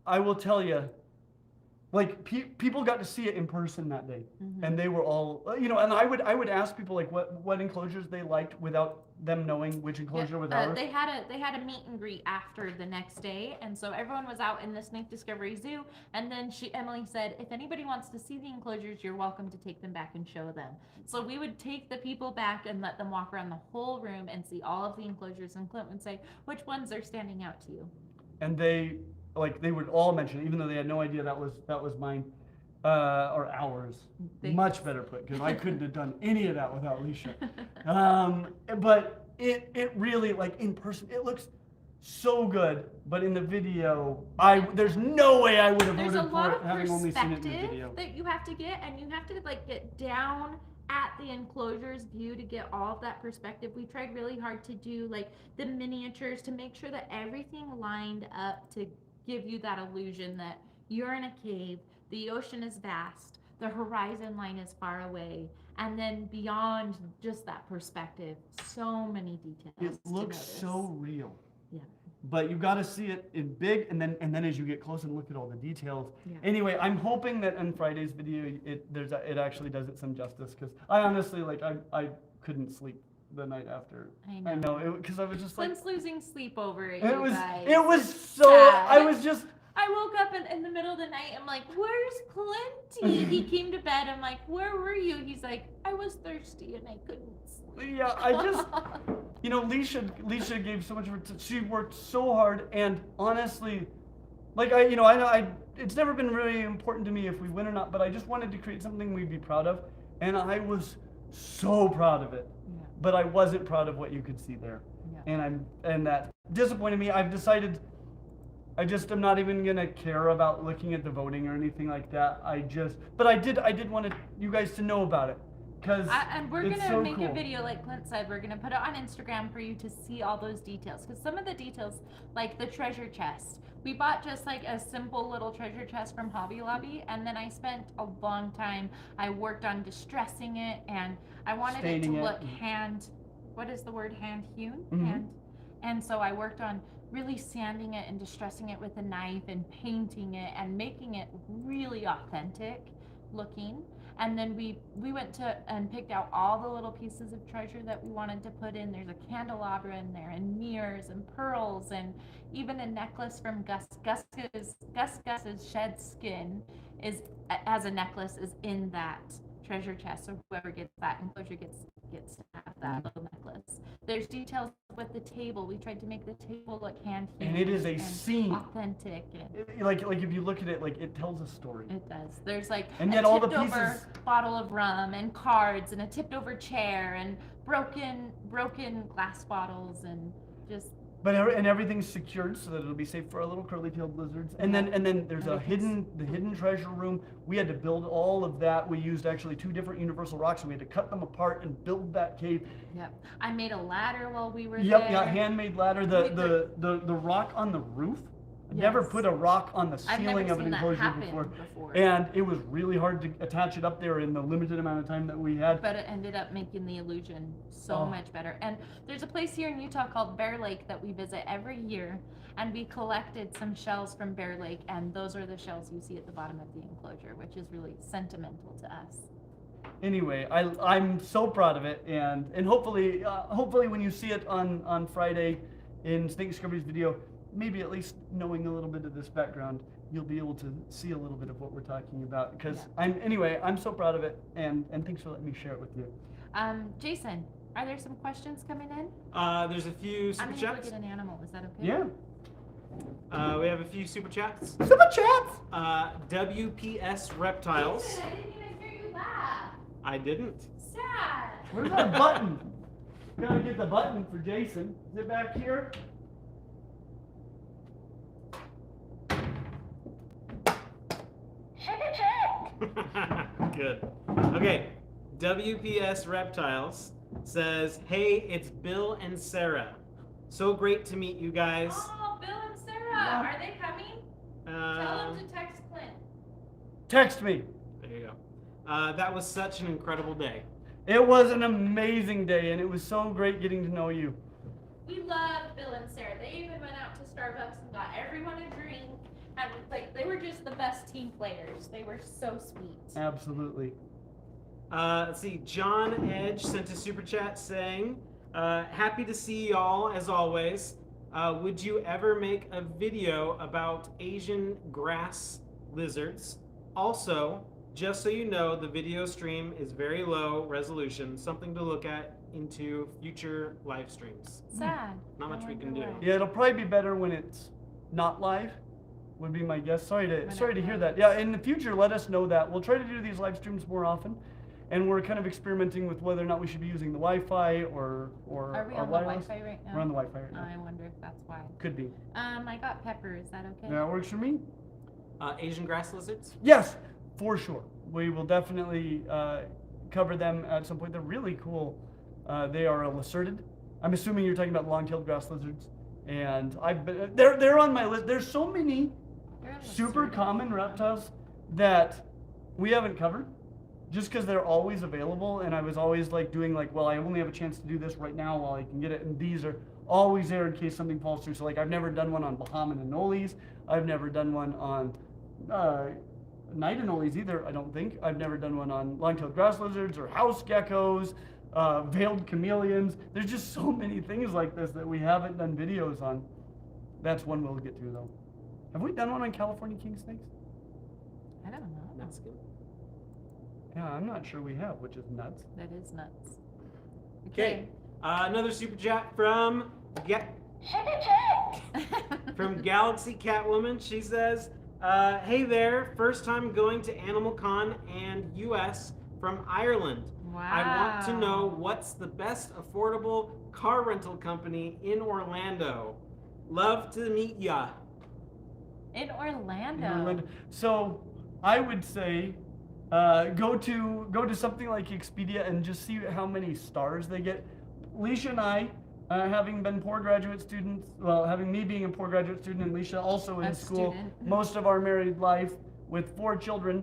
I will tell you, like people got to see it in person that day, Mhm. and they were all, and I would ask people like what enclosures they liked without them knowing which enclosure was ours. They had a meet and greet after the next day, and so everyone was out in the Snake Discovery Zoo. And then Emily said, if anybody wants to see the enclosures, you're welcome to take them back and show them. So we would take the people back and let them walk around the whole room and see all of the enclosures. And Clint would say, which ones are standing out to you? And they would all mention it, even though they had no idea that was mine, or ours. Much better put, because I couldn't have done any of that without Leisha. But it really, like in person, it looks so good. But in the video, there's no way I would have There's a voted lot for of it having only seen it in the perspective video. that you have to get, and you have to like get down at the enclosure's view to get all of that perspective. We tried really hard to do like the miniatures to make sure that everything lined up to give you that illusion that you're in a cave, the ocean is vast, the horizon line is far away, and then beyond just that perspective, so many details. It to looks notice. so real. Yeah. But you got to see it in big, and then as you get close and look at all the details. Yeah. Anyway, I'm hoping that on Friday's video it actually does it some justice, because I honestly I couldn't sleep the night after. I know. Because I was just like, Clint's losing sleep over it. it you was guys. it was It's so sad. I was just. I woke up in the middle of the night. I'm like, where's Clint? He came to bed. I'm like, where were you? He's like, I was thirsty and I couldn't sleep. Yeah, I just, Leisha gave so much of her, she worked so hard, and honestly, like I it's never been really important to me if we win or not, but I just wanted to create something we'd be proud of, and I was so proud of it. Yeah. But I wasn't proud of what you could see there. Yeah. And that disappointed me. I've decided I just am not even gonna care about looking at the voting or anything like that. But I did want you guys to know about it. because And we're it's gonna so make cool. a video, like Clint said. We're gonna put it on Instagram for you to see all those details. Because some of the details, like the treasure chest, we bought just like a simple little treasure chest from Hobby Lobby, and then I spent a long time. I worked on distressing it, and I wanted it to Staining it. look hand. What is the word? Hand hewn. Mhm. Hand. And so I worked on really sanding it and distressing it with a knife and painting it and making it really authentic looking. And then we went to and picked out all the little pieces of treasure that we wanted to put in. There's a candelabra in there, and mirrors, and pearls, and even a necklace from Gus's shed skin is as a necklace is in that treasure chest. So whoever gets that enclosure gets to have that little necklace. There's details with the table. We tried to make the table look hand hewn, And it is a scene. authentic. And Like if you look at it, like it tells a story. it does. There's like And a yet all the tipped over pieces- bottle of rum and cards and a tipped over chair and broken glass bottles and just But everything's secured so that it'll be safe for our little curly-tailed lizards. And then there's the hidden treasure room. We had to build all of that. We used actually 2 different universal rocks, and we had to cut them apart and build that cave. Yep. I made a ladder while we were Yep, there. yeah, handmade ladder. The rock on the roof. I've never Yes. put a rock on the I've ceiling never of an seen that enclosure happen before. And it was really hard to attach it up there in the limited amount of time that we had. But it ended up making the illusion so Oh. much better. And there's a place here in Utah called Bear Lake that we visit every year. And we collected some shells from Bear Lake, and those are the shells you see at the bottom of the enclosure, which is really sentimental to us. Anyway, I'm so proud of it, and hopefully when you see it on Friday in Snake Discovery's video, maybe at least knowing a little bit of this background, you'll be able to see a little bit of what we're talking about. Because I'm so proud of it, and thanks for letting me share it with you. Jason, are there some questions coming in? There's a few I'm super gonna go chats. get an animal. Is that okay? Yeah. We have a few super chats. Super chats. WPS Reptiles. Jason, I didn't even hear you laugh. I didn't. Sad. Where's our button? Gotta get the button for Jason. Is it back here? Good. Okay. WPS Reptiles says, "Hey, it's Bill and Sarah. So great to meet you guys. Oh, Bill and Sarah, are they coming? Tell them to text Clint. Text me. There you go. That was such an incredible day. It was an amazing day, and it was so great getting to know you. We love Bill and Sarah. They even went out to Starbucks and got everyone a drink. And they were just the best team players. They were so sweet. Absolutely. Let's see. John Edge sent a super chat saying, happy to see y'all as always. Would you ever make a video about Asian grass lizards? Also, just so you know, the video stream is very low resolution, something to look at into future live streams. Sad. Not much I we can wonder do. why. Yeah, it'll probably be better when it's not live. Would be my guess. Sorry When to it hear that. runs. Yeah, in the future, let us know that. We'll try to do these live streams more often, and we're kind of experimenting with whether or not we should be using the Wi-Fi or Are we our on the wireless. Wi-Fi right now? We're on the Wi-Fi right now. I wonder if that's why. Could be. I got pepper. Is that okay? That works for me. Asian grass lizards? Yes, for sure. We will definitely cover them at some point. They're really cool. They are lacerted. I'm assuming you're talking about long-tailed grass lizards, and they're on my list. There's so many They're a super lizard. common reptiles that we haven't covered, just because they're always available. And I was always like doing like, well, I only have a chance to do this right now while I can get it, and these are always there in case something falls through. So like, I've never done one on Bahamian anoles. I've never done one on night anoles either. I don't think. I've never done one on long-tailed grass lizards or house geckos, veiled chameleons. There's just so many things like this that we haven't done videos on. That's one we'll get to though. Have we done one on California king snakes? I don't know. That's good. Yeah, I'm not sure we have, which is nuts. That is nuts. Okay. Another super chat from from Galaxy Catwoman. She says, hey there, first time going to Animal Con and US from Ireland. Wow. I want to know what's the best affordable car rental company in Orlando. Love to meet ya. In Orlando. In Orlando. So I would say go to something like Expedia and just see how many stars they get. Leisha and I, having been poor graduate students, well, having me being a poor graduate student and Leisha also in A school student. most of our married life with 4 children,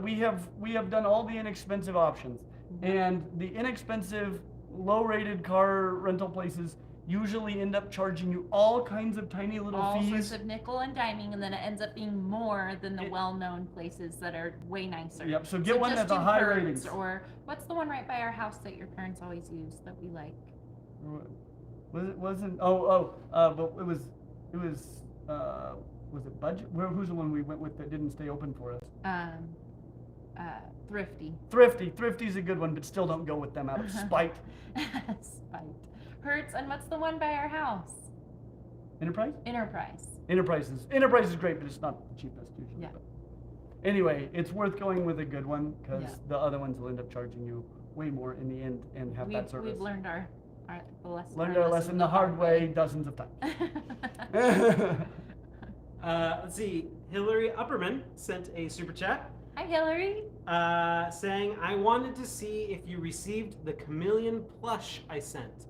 we have done all the inexpensive options. And the inexpensive, low-rated car rental places usually end up charging you all kinds of tiny little all fees. sorts of nickel and diming, and then it ends up being more than the It- well-known places that are way nicer. Yep, so get one just that's a do high Hertz, ratings. Or what's the one right by our house that your parents always use that we like? Wasn't but it was it budget? Who's the one we went with that didn't stay open for us? Thrifty. Thrifty's a good one, but still don't go with them out of spite. Spite. Hertz, and what's the one by our house? Enterprise? Enterprise. Enterprise is great, but it's not the cheapest usually. Yeah. But anyway, it's worth going with a good one because Yeah. the other ones will end up charging you way more in the end and have that service. We've learned our the lesson. Learned our lesson the hard way dozens of times. Let's see. Hillary Upperman sent a super chat Hi, Hillary. saying, I wanted to see if you received the chameleon plush I sent.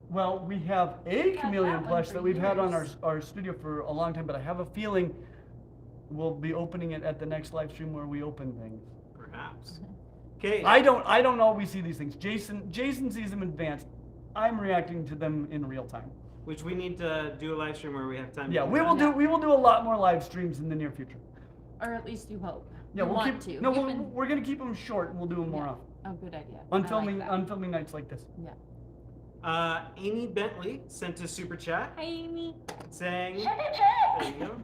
Well, we have a chameleon that one plush for that we've had on years. our studio for a long time, but I have a feeling we'll be opening it at the next live stream where we open things. Perhaps. Okay. I don't always see these things. Jason sees them in advance. I'm reacting to them in real time. Which we need to do a live stream where we have time. Yeah, to do we that. will do a lot more live streams in the near future. Or at least you hope. Yeah, You we'll want keep. to. No, You've been- we're gonna keep them short, and we'll do them more Yeah. often Oh, good idea. on I filming like that. on filming nights like this. Yeah. Amy Bentley sent a super chat Hi, Amy. saying, there you go.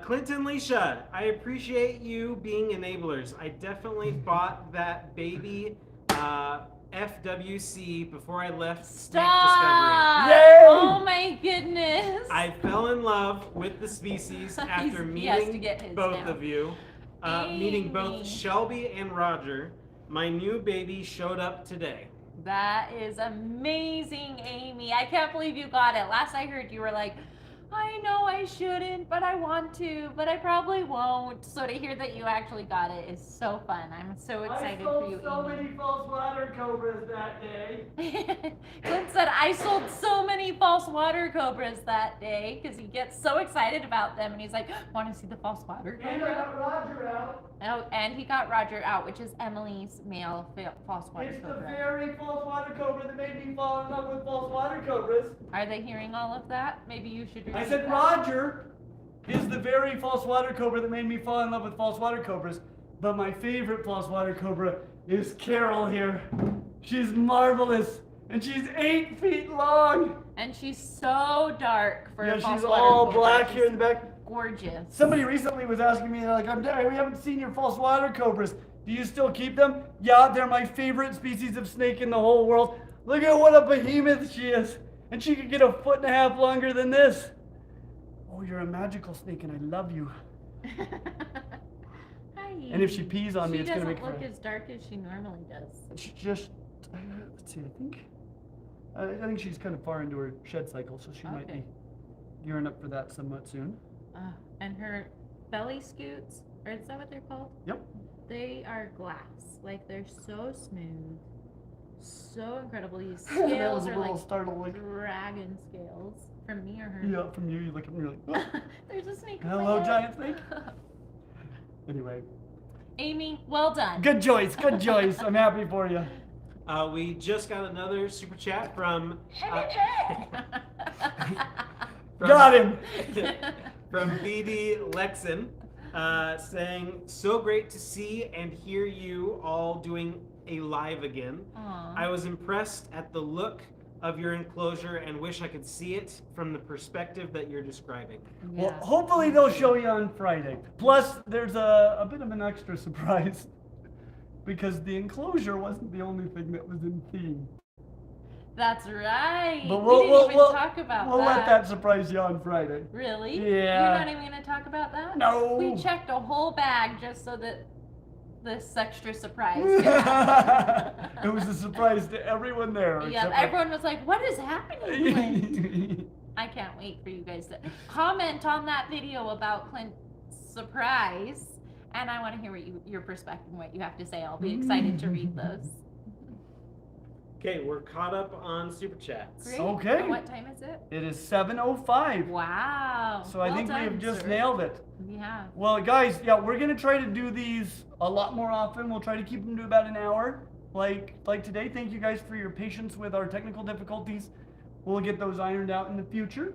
Clint and Leisha, I appreciate you being enablers. I definitely bought that baby FWC before I left Snake Discovery. Stop! Yay! Oh my goodness. I fell in love with the species after He has to meeting get his both now. of you. Meeting both Amy. Shelby and Roger. My new baby showed up today. That is amazing, Amy. I can't believe you got it. Last I heard, you were like, I know I shouldn't, but I want to, but I probably won't. So to hear that you actually got it is so fun. I'm so excited for you, Amy. false water cobras that day. Clint said, I sold so many false water cobras that day because he gets so excited about them and he's like, want to see the false water cobra? Roger out. Oh, and he got Roger out, which is Emily's male false water It's the cobra. very false water cobra that made me fall in love with false water cobras. Are they hearing all of that? Maybe you should I repeat said that. Roger is the very false water cobra that made me fall in love with false water cobras. But my favorite false water cobra is Carol here. She's marvelous. And she's 8 feet long. And she's so dark for Yeah, a false she's water all cobra. black She's here in the back. Gorgeous. Somebody recently was asking me, they're like, we haven't seen your false water cobras. Do you still keep them? Yeah, they're my favorite species of snake in the whole world. Look at what a behemoth she is. And she could get 1.5 feet longer than this. Oh, you're a magical snake and I love you. Hi. And if she pees on me, She it's going to make doesn't her... look as dark as she normally does. She just, let's see, I think she's kind of far into her shed cycle, so she might Okay. be gearing up for that somewhat soon. And her belly scoots, or is that what they're called? Yep. They are glass. Like, they're so smooth. So incredible. These That was scales a are little like startling. dragon scales. From me or her? Yeah, from you look at me like, oh. There's a snake. on my Hello, head. giant snake. Anyway, Amy, well done. good choice, good choice. I'm happy for you. We just got another super chat from Got him. from BD Lexon, saying, so great to see and hear you all doing a live again. Aw. I was impressed at the look of your enclosure and wish I could see it from the perspective that you're describing. Well, Yeah. hopefully they'll show you on Friday. Plus, there's a bit of an extra surprise because the enclosure wasn't the only thing that was in theme. That's right. But we didn't even talk about we'll let that surprise you on Friday. Really? Yeah. You're not even going to talk about that? No. We checked a whole bag just so that this extra surprise could happen. It was a surprise to everyone there. Yeah, except for- everyone was like, what is happening, Clint? I can't wait for you guys to comment on that video about Clint's surprise And I want to hear your perspective and what you have to say. I'll be excited to read those. Okay, we're caught up on super chats. Great. Okay. And what time is it? It is 7:05. Wow. So I Well think we have done, just sir. nailed it. We have. Well, guys, yeah, we're gonna try to do these a lot more often. We'll try to keep them to about an hour, like today. Thank you guys for your patience with our technical difficulties. We'll get those ironed out in the future.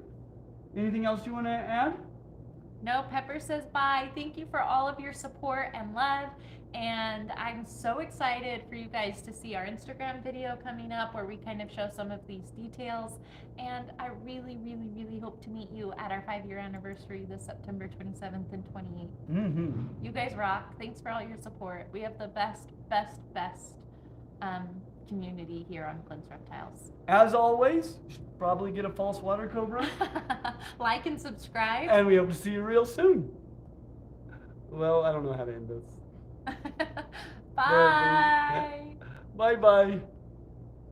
Anything else you want to add? No, Pepper says bye. Thank you for all of your support and love. And I'm so excited for you guys to see our Instagram video coming up where we kind of show some of these details. And I really, really, really hope to meet you at our 5-year anniversary this September 27th and 28th. Mm-hmm. You guys rock. Thanks for all your support. We have the best community here on Clint's Reptiles. As always, you should probably get a false water cobra. Like and subscribe. And we hope to see you real soon. Well, I don't know how to end this. Bye. Bye-bye.